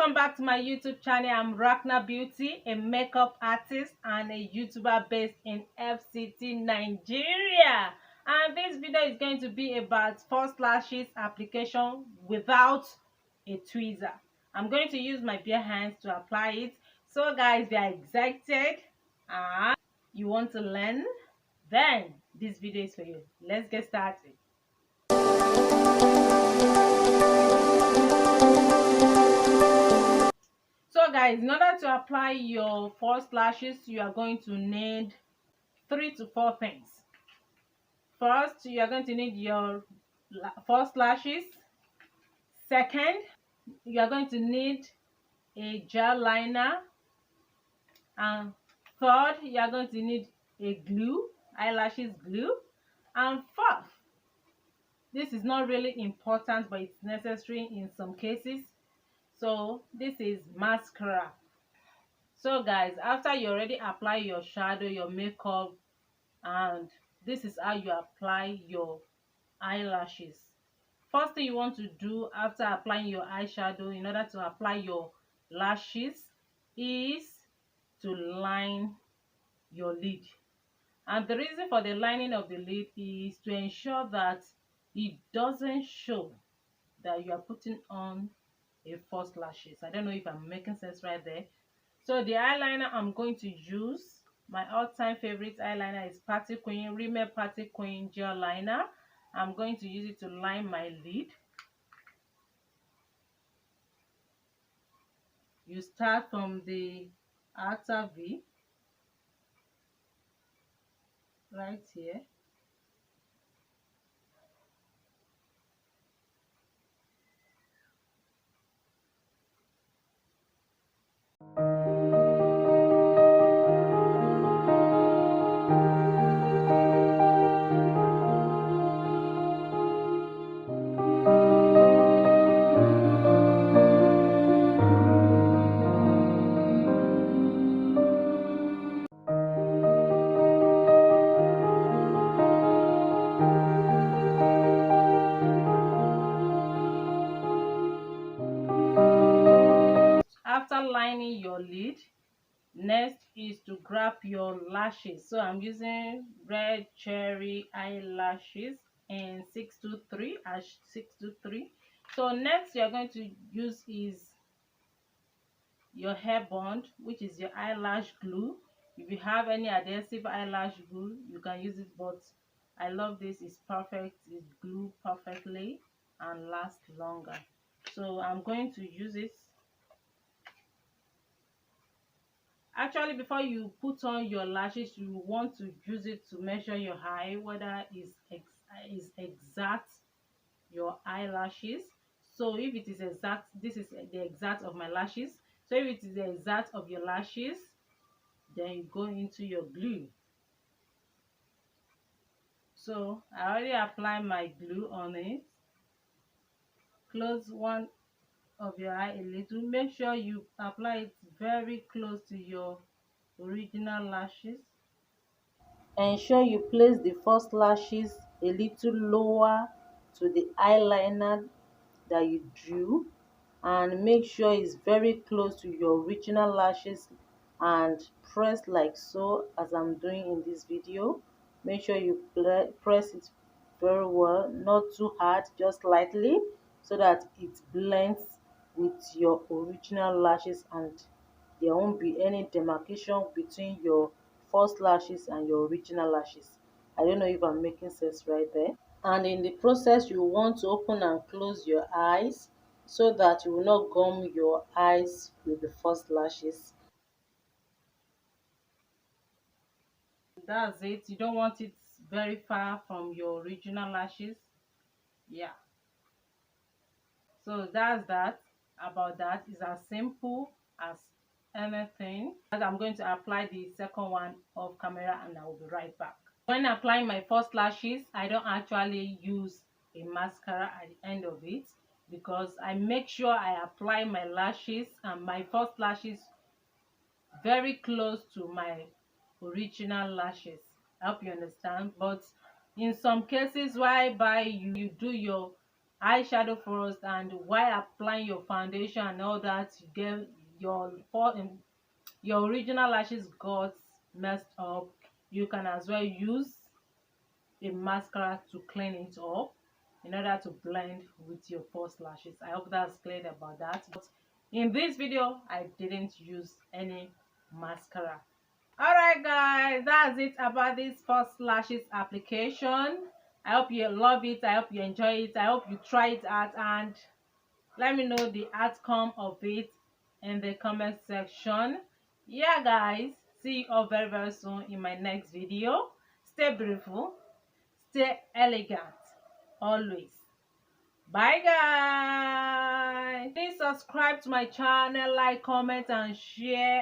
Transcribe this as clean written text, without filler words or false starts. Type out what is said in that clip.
Welcome back to my YouTube channel. I'm Racnna Beauty, a makeup artist and a YouTuber based in FCT, Nigeria. And this video is going to be about false lashes application without a tweezer. I'm going to use my bare hands to apply it. So guys, they are excited and you want to learn, then this video is for you. Let's get started. So guys, in order to apply your false lashes, you are going to need 3 to 4 things. First, you are going to need your false lashes. Second, you are going to need a gel liner. And third, you are going to need a glue, eyelashes glue. And fourth, this is not really important, but it's necessary in some cases. So this is mascara. So guys, after you already apply your shadow, your makeup, and this is how you apply your eyelashes. First thing you want to do after applying your eyeshadow in order to apply your lashes is to line your lid. And the reason for the lining of the lid is to ensure that it doesn't show that you are putting on a false lashes. I don't know if I'm making sense right there. So the eyeliner I'm going to use, my all-time favorite eyeliner is Party Queen, Rimmel Party Queen gel liner. I'm going to use it to line my lid. You start from the outer V, right here. After lining your lid, next is to grab your lashes. So I'm using red Cherry Eyelashes in 623 as 623. So next you're going to use is your hair bond, which is your eyelash glue. If you have any adhesive eyelash glue, you can use it, but I love this. It's perfect. It glue perfectly and lasts longer. So I'm going to use it. Actually, before you put on your lashes, you want to use it to measure your height, whether is exact your eyelashes. So if it is exact, this is the exact of my lashes. So if it is the exact of your lashes, then you go into your glue. So I already applied my glue on it. Close one of your eye a little. Make sure you apply it very close to your original lashes. Ensure you place the first lashes a little lower to the eyeliner that you drew, and make sure it's very close to your original lashes and press like so as I'm doing in this video. Make sure you press it very well, not too hard, just lightly, so that it blends with your original lashes and there won't be any demarcation between your false lashes and your original lashes. I don't know if I'm making sense right there. And in the process, you want to open and close your eyes so that you will not gum your eyes with the false lashes. That's it. You don't want it very far from your original lashes. Yeah. So that's that. About that is as simple as anything. I'm going to apply the second one off camera and I will be right back. When applying my first lashes, I don't actually use a mascara at the end of it because I make sure I apply my lashes and my first lashes very close to my original lashes. I hope you understand. But in some cases whereby you do your eyeshadow first, and while applying your foundation and all that, you get your original lashes got messed up, you can as well use a mascara to clean it up in order to blend with your false lashes. I hope that's clear about that. But in this video, I didn't use any mascara. Alright guys, that's it about this false lashes application. I hope you love it. I hope you enjoy it. I hope you try it out and let me know the outcome of it in the comment section. Yeah guys, see you all very very soon in my next video. Stay beautiful, stay elegant always. Bye guys. Please subscribe to my channel, like, comment and share.